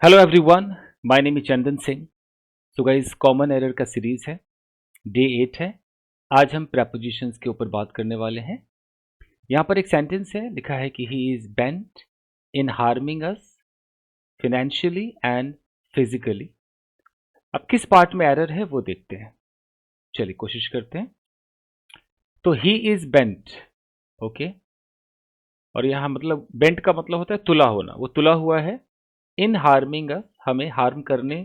Hello everyone, my name is Chandan Singh. So guys, common error का series है, day 8 है। आज हम प्रेपोजिशंस के ऊपर बात करने वाले हैं। यहाँ पर एक सेंटेंस है, लिखा है कि he is bent in harming us financially and physically. अब किस पार्ट में एरर है वो देखते हैं। चलिए कोशिश करते हैं। तो ही इज बेंट, ओके। और यहाँ मतलब बेंट का मतलब होता है तुला होना, वो तुला हुआ है। इन हार्मिंग अस, हमें हार्म करने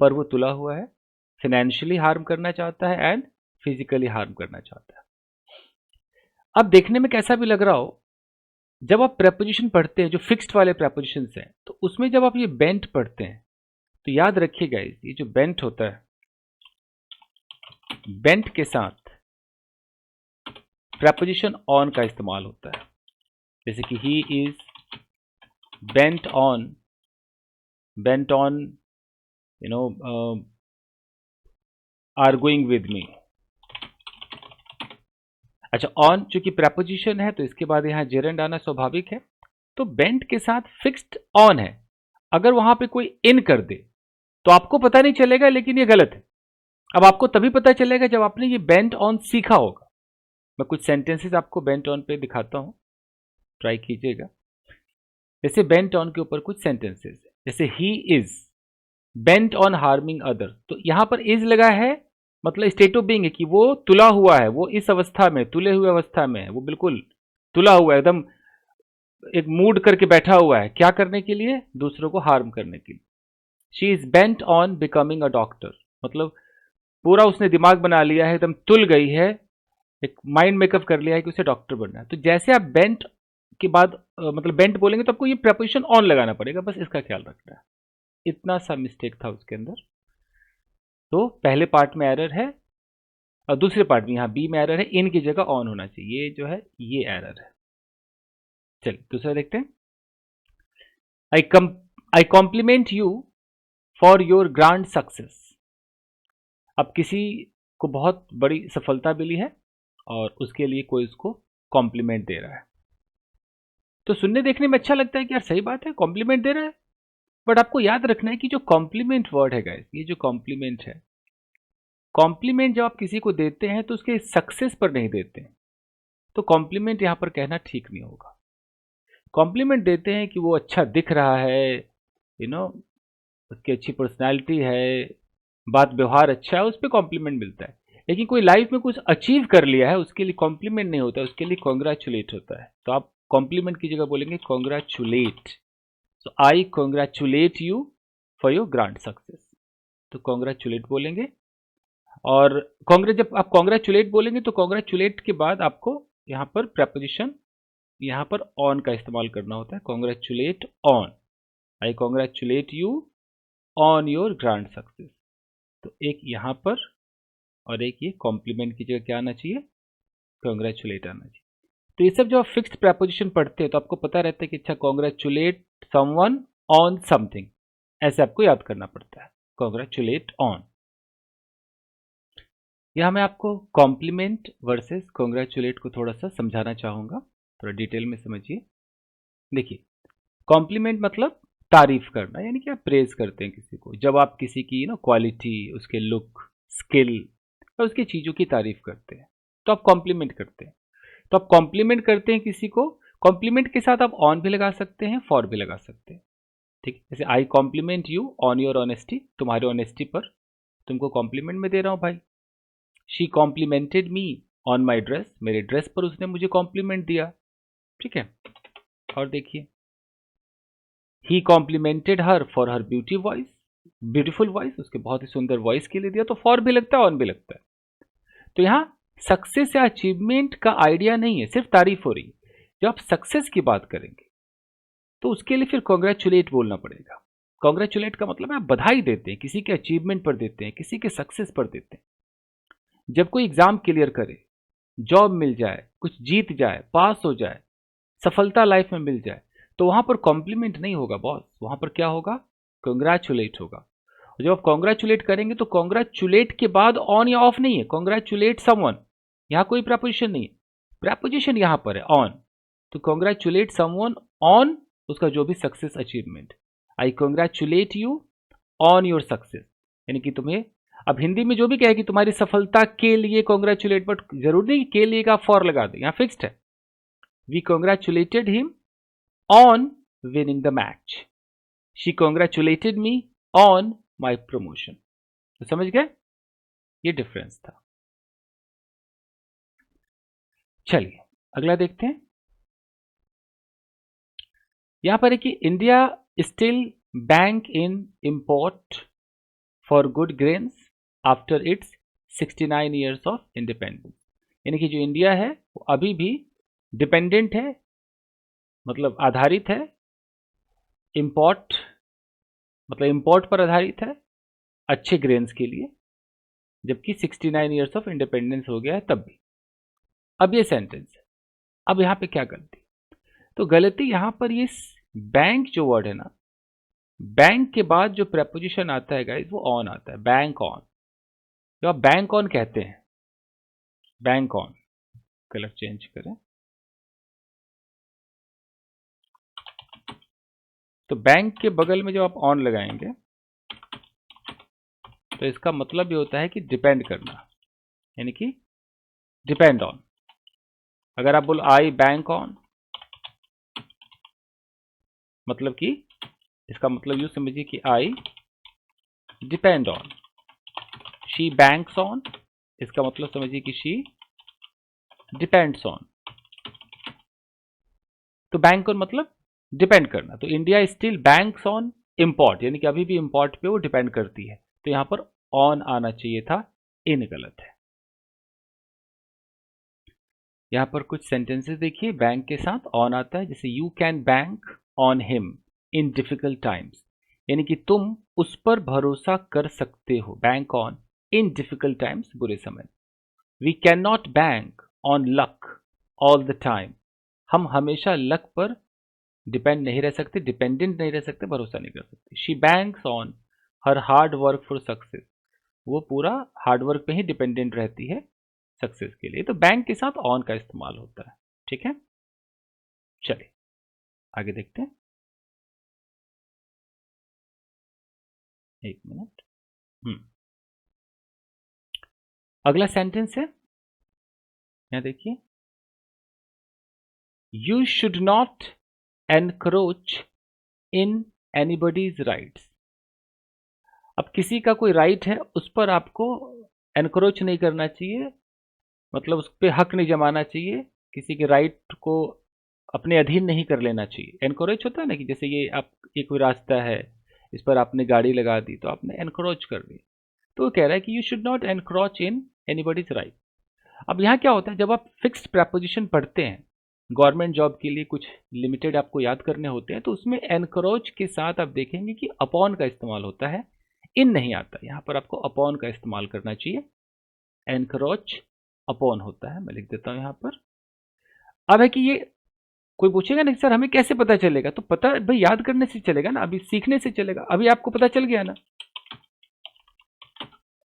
पर वो तुला हुआ है। फाइनेंशियली हार्म करना चाहता है एंड फिजिकली हार्म करना चाहता है। अब देखने में कैसा भी लग रहा हो, जब आप प्रेपोजिशन पढ़ते हैं जो फिक्स्ड वाले प्रेपोजिशन हैं, तो उसमें जब आप ये बेंट पढ़ते हैं तो याद रखिएगा, ये जो बेंट होता है, बेंट के साथ प्रेपोजिशन ऑन का इस्तेमाल होता है। जैसे कि he is bent on, bent on you know are going with me. अच्छा, ऑन चूंकि प्रेपोजिशन है तो इसके बाद यहां जेरेंड आना स्वाभाविक है। तो बेंट के साथ फिक्स्ड ऑन है। अगर वहां पे कोई इन कर दे तो आपको पता नहीं चलेगा, लेकिन ये गलत है। अब आपको तभी पता चलेगा जब आपने ये बेंट ऑन सीखा होगा। मैं कुछ सेंटेंसेस आपको बेंट ऑन पे दिखाता हूं, ट्राई कीजिएगा। जैसे बेंट ऑन के ऊपर कुछ सेंटेंसेस है, जैसे ही is bent on harming other. तो यहां पर इज लगा है, मतलब स्टेट ऑफ बीइंग है कि वो तुला हुआ है, वो इस अवस्था में, तुले हुए अवस्था में है, वो बिल्कुल तुला हुआ है, एकदम एक मूड करके बैठा हुआ है। क्या करने के लिए? दूसरों को हार्म करने के लिए। She is bent on becoming a doctor, मतलब पूरा उसने दिमाग बना लिया है, एकदम तुल गई है, एक माइंड मेकअप कर लिया है कि उसे डॉक्टर बनना है। तो जैसे आप बेंट के बाद मतलब बेंट बोलेंगे तो आपको ये प्रपोजिशन ऑन लगाना पड़ेगा, बस इसका ख्याल रखना है। इतना सा मिस्टेक था उसके अंदर। तो पहले पार्ट में एरर है, और दूसरे पार्ट में यहाँ बी में एरर है, इन की जगह ऑन होना चाहिए, ये जो है ये एरर है। चलिए दूसरा देखते हैं। I come I compliment you for your grand success. अब किसी को बहुत बड़ी सफलता मिली है और उसके लिए कोई उसको कॉम्प्लीमेंट दे रहा है, तो सुनने देखने में अच्छा लगता है कि यार सही बात है, कॉम्प्लीमेंट दे रहा है। बट आपको याद रखना है कि जो कॉम्प्लीमेंट वर्ड है गाइस, ये जो कॉम्प्लीमेंट है, कॉम्प्लीमेंट जब आप किसी को देते हैं तो उसके सक्सेस पर नहीं देते हैं। तो कॉम्प्लीमेंट यहां पर कहना ठीक नहीं होगा। कॉम्प्लीमेंट देते हैं कि वो अच्छा दिख रहा है, उसकी अच्छी पर्सनैलिटी है, बात व्यवहार अच्छा है, उस पर कॉम्प्लीमेंट मिलता है। लेकिन कोई लाइफ में कुछ अचीव कर लिया है, उसके लिए कॉम्प्लीमेंट नहीं होता, उसके लिए कॉन्ग्रेचुलेट होता है। तो आप कॉम्प्लीमेंट की जगह बोलेंगे congratulate. So I congratulate you for your grand success. तो कॉन्ग्रेचुलेट बोलेंगे। और कांग्रेस, जब आप कॉन्ग्रेचुलेट बोलेंगे तो कॉन्ग्रेचुलेट के बाद आपको यहाँ पर प्रपोजिशन, यहाँ पर ऑन का इस्तेमाल करना होता है। Congratulate on, I congratulate you on your grand success. तो एक यहाँ पर और एक ये कॉम्प्लीमेंट की जगह क्या आना चाहिए? कॉन्ग्रेचुलेट आना चाहिए। तो ये सब जो आप फिक्स्ड प्रपोजिशन पढ़ते हैं तो आपको पता रहता है कि अच्छा, कॉन्ग्रेचुलेट समवन ऑन समथिंग, ऐसे आपको याद करना पड़ता है, कॉन्ग्रेचुलेट ऑन। यहाँ मैं आपको कॉम्प्लीमेंट वर्सेस कॉन्ग्रेचुलेट को थोड़ा सा समझाना चाहूँगा, थोड़ा डिटेल में समझिए। देखिए, कॉम्प्लीमेंट मतलब तारीफ करना, यानी कि आप प्रेज करते हैं किसी को। जब आप किसी की क्वालिटी, उसके लुक, स्किल और उसकी चीज़ों की तारीफ करते हैं तो आप कॉम्प्लीमेंट करते हैं। तो आप कॉम्प्लीमेंट करते हैं किसी को, कॉम्प्लीमेंट के साथ आप ऑन भी लगा सकते हैं, फॉर भी लगा सकते हैं। ठीक है, जैसे I compliment you on your honesty, तुम्हारे ऑनेस्टी पर तुमको कॉम्प्लीमेंट में दे रहा हूँ भाई। She complimented me on my dress, मेरे ड्रेस पर उसने मुझे कॉम्प्लीमेंट दिया। ठीक है, और देखिए, he complimented her for her beauty voice, beautiful voice, उसके बहुत ही सुंदर वॉइस के लिए दिया। तो फॉर भी लगता है, ऑन भी लगता है। तो यहाँ सक्सेस या अचीवमेंट का आइडिया नहीं है, सिर्फ तारीफ हो रही है। जब आप सक्सेस की बात करेंगे तो उसके लिए फिर कॉन्ग्रेचुलेट बोलना पड़ेगा। कॉन्ग्रेचुलेट का मतलब है आप बधाई देते हैं, किसी के अचीवमेंट पर देते हैं, किसी के सक्सेस पर देते हैं। जब कोई एग्जाम क्लियर करे, जॉब मिल जाए, कुछ जीत जाए, पास हो जाए, सफलता लाइफ में मिल जाए, तो वहां पर कॉम्प्लीमेंट नहीं होगा बॉस, वहां पर क्या होगा? कॉन्ग्रेचुलेट होगा। जब आप कॉन्ग्रेचुलेट करेंगे तो कॉन्ग्रेचुलेट के बाद ऑन या ऑफ नहीं है, कॉन्ग्रेचुलेट समवन, यहां कोई प्रपोजिशन नहीं है, प्रपोजिशन यहां पर है ऑन। तो कॉन्ग्रेचुलेट समवन ऑन उसका जो भी success achievement. I congratulate you on your success, यानी कि तुम्हें, अब हिंदी में जो भी कहे कि तुम्हारी सफलता के लिए कॉन्ग्रेचुलेट, बट जरूरी नहीं के लिए का फॉर लगा दे, यहां फिक्स्ड है। We congratulated him on winning the match, she congratulated me on my promotion. तो समझ गए, ये डिफरेंस था। चलिए अगला देखते हैं। यहां पर है कि India still bank in import for good grains after it's 69 years of independence, यानी कि जो इंडिया है वो अभी भी डिपेंडेंट है, मतलब आधारित है, इंपोर्ट मतलब इंपोर्ट पर आधारित है अच्छे ग्रेन्स के लिए, जबकि 69 ईयर्स ऑफ इंडिपेंडेंस हो गया है तब भी। अब ये सेंटेंस है, अब यहां पे क्या गलती, तो गलती यहां पर ये बैंक जो वर्ड है ना, बैंक के बाद जो प्रेपोजिशन आता है गाइस वो ऑन आता है, बैंक ऑन। जब आप बैंक ऑन कहते हैं, बैंक ऑन, कलर चेंज करें, तो बैंक के बगल में जब आप ऑन लगाएंगे तो इसका मतलब ये होता है कि डिपेंड करना, यानी कि डिपेंड ऑन। अगर आप बोलो आई बैंक ऑन, मतलब कि इसका मतलब यूं समझिए कि I depend on, she banks on, इसका मतलब समझिए कि शी डिपेंड्स ऑन। तो बैंक ऑन मतलब डिपेंड करना, तो India still banks on import, यानी कि अभी भी इंपोर्ट पे वो डिपेंड करती है, तो यहां पर ऑन आना चाहिए था, इन गलत है। यहां पर कुछ सेंटेंसेस देखिए, बैंक के साथ ऑन आता है, जैसे you can bank on him in difficult times, यानी कि तुम उस पर भरोसा कर सकते हो, bank on in difficult times, बुरे समय। We can not bank on luck all the time, हम हमेशा लक पर डिपेंड नहीं रह सकते, डिपेंडेंट नहीं रह सकते, भरोसा नहीं कर सकते। She banks on her hard work for success, वो पूरा हार्ड वर्क पे ही डिपेंडेंट रहती है सक्सेस के लिए, तो बैंक के साथ ऑन का इस्तेमाल होता है। ठीक है, चलिए आगे देखते हैं, एक मिनट। अगला सेंटेंस है, यहां देखिए, you should not encroach in anybody's rights. अब किसी का कोई राइट है उस पर आपको एनक्रोच नहीं करना चाहिए, मतलब उस पर हक नहीं जमाना चाहिए, किसी के राइट को अपने अधीन नहीं कर लेना चाहिए। एनक्रोच होता है ना, कि जैसे ये आप, ये कोई रास्ता है, इस पर आपने गाड़ी लगा दी तो आपने एनक्रोच कर दी, तो वो कह रहा है कि you should not encroach in anybody's right. अब यहाँ क्या होता है, जब आप फिक्स्ड प्रपोजिशन पढ़ते हैं गवर्नमेंट जॉब के लिए, कुछ लिमिटेड आपको याद करने होते हैं, तो उसमें एनक्रोच के साथ आप देखेंगे कि अपॉन का इस्तेमाल होता है, इन नहीं आता। यहाँ पर आपको अपॉन का इस्तेमाल करना चाहिए, एनक्रोच अपॉन होता है। मैं लिख देता हूं यहां पर। अब है कि ये कोई पूछेगा ना सर हमें कैसे पता चलेगा, तो पता भाई याद करने से चलेगा ना, अभी सीखने से चलेगा। अभी आपको पता चल गया ना,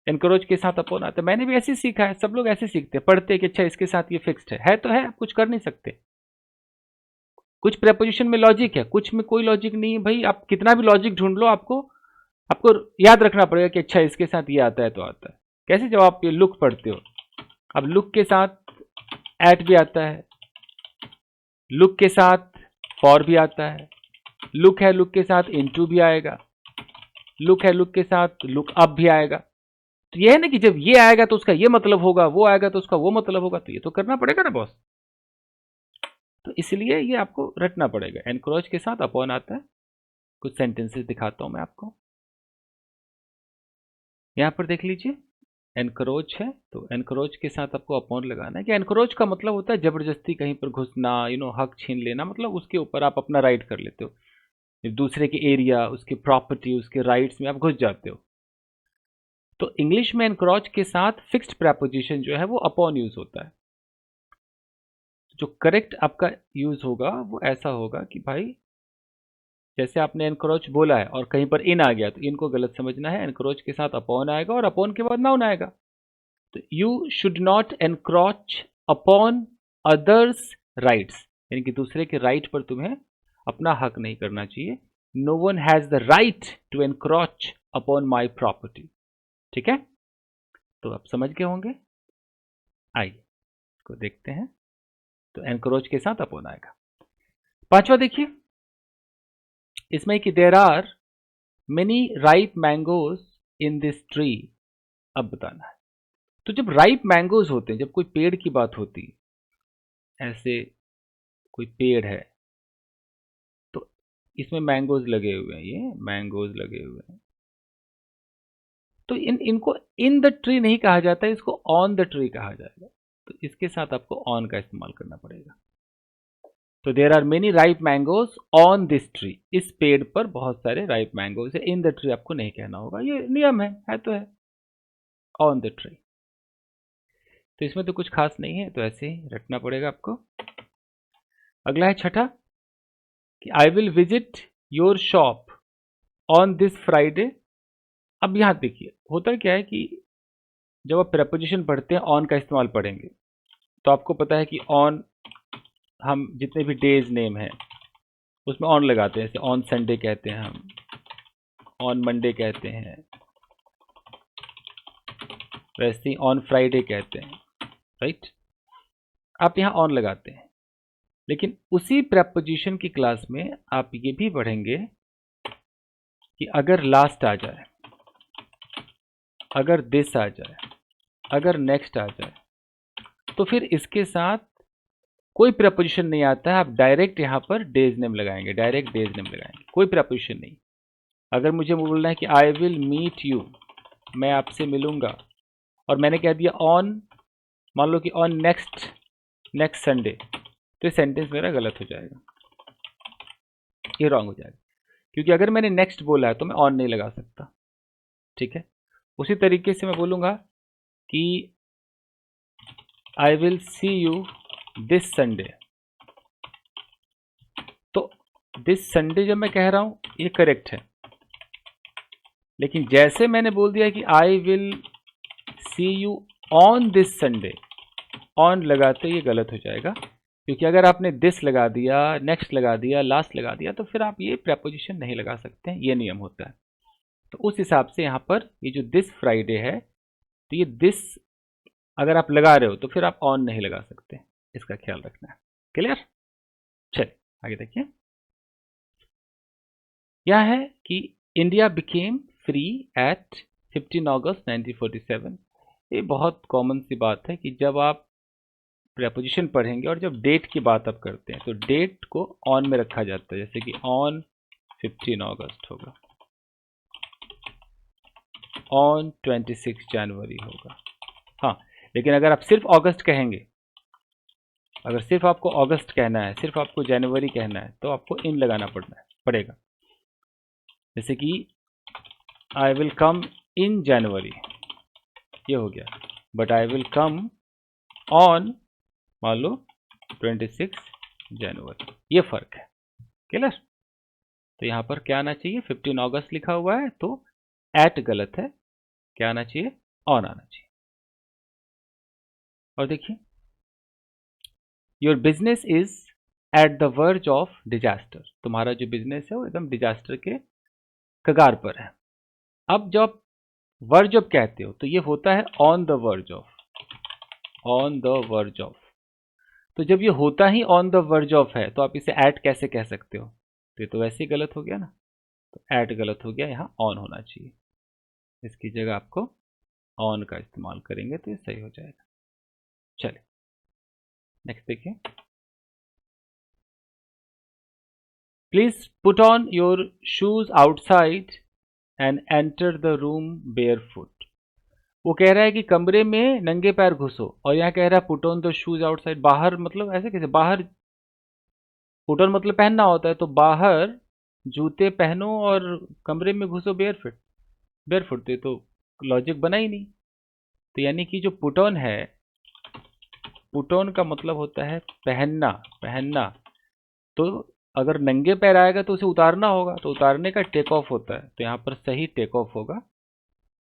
एनक्रोच के साथ अपॉन आता है, मैंने भी ऐसे सीखा है, सब लोग ऐसे सीखते हैं, पढ़ते हैं कि अच्छा इसके साथ ये फिक्स्ड है तो है, कुछ कर नहीं सकते। कुछ प्रेपोजिशन में लॉजिक है, कुछ में कोई लॉजिक नहीं है भाई, आप कितना भी लॉजिक ढूंढ लो, आपको आपको याद रखना पड़ेगा कि अच्छा इसके साथ ये आता है तो आता है। कैसे, जब आप ये लुक पढ़ते हो, अब लुक के साथ एट भी आता है, लुक के साथ फॉर भी आता है, लुक है लुक के साथ इनटू भी आएगा, लुक है लुक के साथ लुक अप भी आएगा। तो ये है ना कि जब ये आएगा तो उसका ये मतलब होगा, वो आएगा तो उसका वो मतलब होगा, तो ये तो करना पड़ेगा ना बॉस। तो इसलिए ये आपको रटना पड़ेगा, एनक्रोच के साथ अपॉन आता है। कुछ सेंटेंसेस दिखाता हूं मैं आपको, यहां पर देख लीजिए, एनक्रोच है तो एनक्रोच के साथ आपको अपॉन लगाना है, कि एनक्रोच का मतलब होता है जबरदस्ती कहीं पर घुसना, हक छीन लेना, मतलब उसके ऊपर आप अपना राइट कर लेते हो, दूसरे के एरिया, उसके प्रॉपर्टी, उसके राइट्स में आप घुस जाते हो। तो इंग्लिश में एनक्रोच के साथ फिक्स्ड प्रेपोजिशन जो है वो अपॉन यूज होता है। जो करेक्ट आपका यूज होगा वो ऐसा होगा कि भाई जैसे आपने एनक्रोच बोला है और कहीं पर इन आ गया तो इनको गलत समझना है, एनक्रोच के साथ अपॉन आएगा और अपॉन के बाद नाउन आएगा। तो you should not encroach upon others rights, यानी कि दूसरे के राइट पर तुम्हें अपना हक नहीं करना चाहिए, no one has the right to encroach upon my property. ठीक है, तो आप समझ गए होंगे। आइए इसको देखते हैं। तो एनक्रोच के साथ अपॉन आएगा। पांचवा देखिए, इसमें कि there are many ripe mangoes in this tree. अब बताना है। तो जब राइप मैंगोज होते हैं, जब कोई पेड़ की बात होती है, ऐसे कोई पेड़ है तो इसमें मैंगोज लगे हुए हैं, ये मैंगोज लगे हुए हैं, तो इनको इन द ट्री नहीं कहा जाता है, इसको ऑन द ट्री कहा जाएगा। तो इसके साथ आपको ऑन का इस्तेमाल करना पड़ेगा। तो there are many ripe mangoes on this tree. इस पेड़ पर बहुत सारे राइप मैंगोज है। इन द ट्री आपको नहीं कहना होगा, ये नियम है तो है ऑन द ट्री। तो इसमें तो कुछ खास नहीं है, तो ऐसे ही रखना पड़ेगा आपको। अगला है छठा कि I will visit your shop on this Friday. अब यहां देखिए होता क्या है कि जब आप प्रेपोजिशन पढ़ते हैं ऑन का इस्तेमाल पढ़ेंगे, तो आपको पता है कि ऑन हम जितने भी डेज नेम है उसमें ऑन लगाते हैं। जैसे ऑन संडे कहते हैं हम, ऑन मंडे कहते हैं, वैसे ही ऑन फ्राइडे कहते हैं, राइट। आप यहाँ ऑन लगाते हैं, लेकिन उसी प्रेपोजिशन की क्लास में आप ये भी पढ़ेंगे कि अगर लास्ट आ जाए, अगर दिस आ जाए, अगर नेक्स्ट आ जाए, तो फिर इसके साथ कोई प्रेपोजिशन नहीं आता है। आप डायरेक्ट यहाँ पर डेज नेम लगाएंगे, डायरेक्ट डेज नेम लगाएंगे, कोई प्रेपोजिशन नहीं। अगर मुझे बोलना है कि आई विल मीट यू, मैं आपसे मिलूंगा, और मैंने कह दिया ऑन, मान लो कि ऑन नेक्स्ट संडे, तो ये सेंटेंस मेरा गलत हो जाएगा, ये रॉन्ग हो जाएगा। क्योंकि अगर मैंने नेक्स्ट बोला है तो मैं ऑन नहीं लगा सकता। ठीक है, उसी तरीके से मैं बोलूंगा कि I will see you this Sunday, तो दिस संडे जब मैं कह रहा हूं ये करेक्ट है, लेकिन जैसे मैंने बोल दिया कि I will see you on this Sunday, on लगाते ये गलत हो जाएगा। क्योंकि अगर आपने दिस लगा दिया, नेक्स्ट लगा दिया, लास्ट लगा दिया, तो फिर आप ये प्रेपोजिशन नहीं लगा सकते हैं, ये नियम होता है। तो उस हिसाब से यहाँ पर ये जो दिस फ्राइडे है, तो ये दिस अगर आप लगा रहे हो तो फिर आप ऑन नहीं लगा सकते, इसका ख्याल रखना है। क्लियर? चलिए आगे देखिए। यह है कि इंडिया बिकेम फ्री एट 15 अगस्त 1947। ये बहुत कॉमन सी बात है कि जब आप प्रेपोजिशन पढ़ेंगे और जब डेट की बात आप करते हैं तो डेट को ऑन में रखा जाता है। जैसे कि ऑन 15 अगस्त होगा, ऑन 26 जनवरी होगा। हाँ, लेकिन अगर आप सिर्फ अगस्त कहेंगे, अगर सिर्फ आपको अगस्त कहना है, सिर्फ आपको जनवरी कहना है, तो आपको इन लगाना पड़ेगा। जैसे कि आई विल कम इन जनवरी, ये हो गया, but I will come on मान लो 26 जनवरी, ये फर्क है। क्लियर? तो यहाँ पर क्या आना चाहिए, 15 अगस्त लिखा हुआ है तो एट गलत है, क्या आना चाहिए, ऑन आना चाहिए। और देखिए, your business is at the verge of disaster. तुम्हारा जो बिजनेस है वो एकदम डिजास्टर के कगार पर है। अब जब वर्ज ऑफ कहते हो तो ये होता है on the verge of, on the verge of. तो जब ये होता ही ऑन द वर्ज ऑफ है तो आप इसे एट कैसे कह सकते हो? तो ये तो वैसे ही गलत हो गया ना, तो एट गलत हो गया, यहाँ ऑन होना चाहिए। इसकी जगह आपको ऑन का इस्तेमाल करेंगे तो ये सही हो जाएगा। चलिए नेक्स्ट देखिए। Please put on your shoes outside and enter the room barefoot. वो कह रहा है कि कमरे में नंगे पैर घुसो, और यहाँ कह रहा है put on the shoes outside, बाहर मतलब ऐसे कैसे? बाहर पुट ऑन मतलब पहनना होता है, तो बाहर जूते पहनो और कमरे में घुसो बेयरफुट, तो लॉजिक बना ही नहीं। तो यानी कि जो पुट ऑन है, पुट ऑन का मतलब होता है पहनना। तो अगर नंगे पैर आएगा तो उसे उतारना होगा, तो उतारने का टेक ऑफ होता है, तो यहाँ पर सही टेक ऑफ होगा।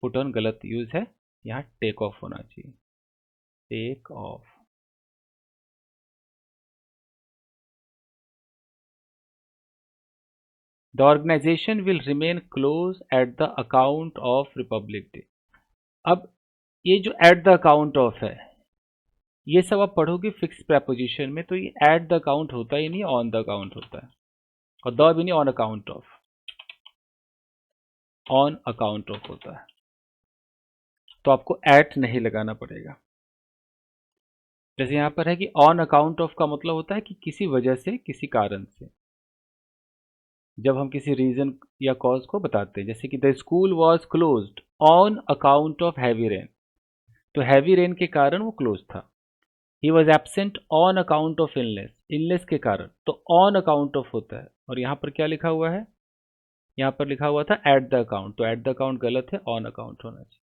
पुट ऑन गलत यूज है, यहाँ टेक ऑफ होना चाहिए, take off. The organisation will remain close at the account of Republic Day. अब ये जो एट द अकाउंट ऑफ है, ये सब आप पढ़ोगे फिक्स प्रेपोजिशन में, तो ये एट द अकाउंट होता ही नहीं, ऑन द अकाउंट होता है, और द भी नहीं, on account of, on account of होता है। तो आपको एट नहीं लगाना पड़ेगा। जैसे यहां पर है कि ऑन अकाउंट ऑफ का मतलब होता है कि किसी वजह से, किसी कारण से, जब हम किसी रीजन या कॉज को बताते हैं। जैसे कि the school was closed on account of heavy rain, तो हैवी रेन के कारण वो क्लोज था। He was absent on account of illness, illness के कारण, तो ऑन अकाउंट ऑफ होता है। और यहाँ पर क्या लिखा हुआ है, यहाँ पर लिखा हुआ था एट द अकाउंट, तो एट द अकाउंट गलत है, ऑन अकाउंट होना चाहिए।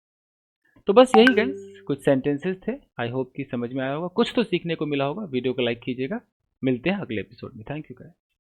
तो बस यही गाइस कुछ सेंटेंसेस थे, आई होप कि समझ में आया होगा, कुछ तो सीखने को मिला होगा। वीडियो को लाइक कीजिएगा, मिलते हैं अगले एपिसोड में। Thank you guys.